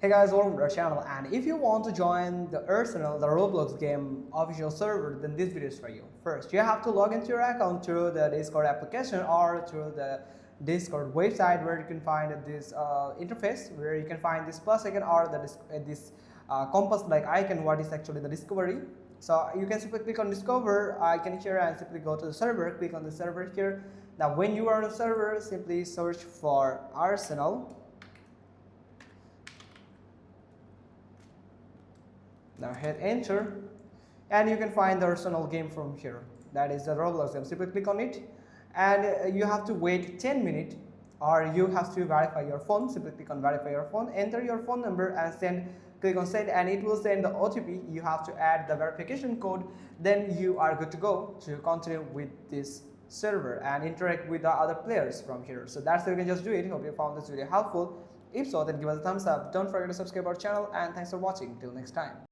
Hey guys, welcome to our channel, and if you want to join the Arsenal, the Roblox game official server, then this video is for you. First, you have to log into your account through the Discord application or through the Discord website, where you can find this interface, where you can find this plus icon or this compass like icon, what is actually the discovery. So you can simply click on discover icon here and simply go to the server, click on the server here. Now when you are on the server, simply search for Arsenal. Now hit enter and you can find the Arsenal game from here, that is the Roblox game. Simply click on it and you have to wait 10 minutes, or you have to verify your phone. Simply click on verify your phone, enter your phone number and click on send, and it will send the OTP. You have to add the verification code, then you are good to go to continue with this server and interact with the other players from here. So that's how you can just do it. Hope you found this video helpful. If so, then give us a thumbs up. Don't forget to subscribe our channel, and thanks for watching. Till next time.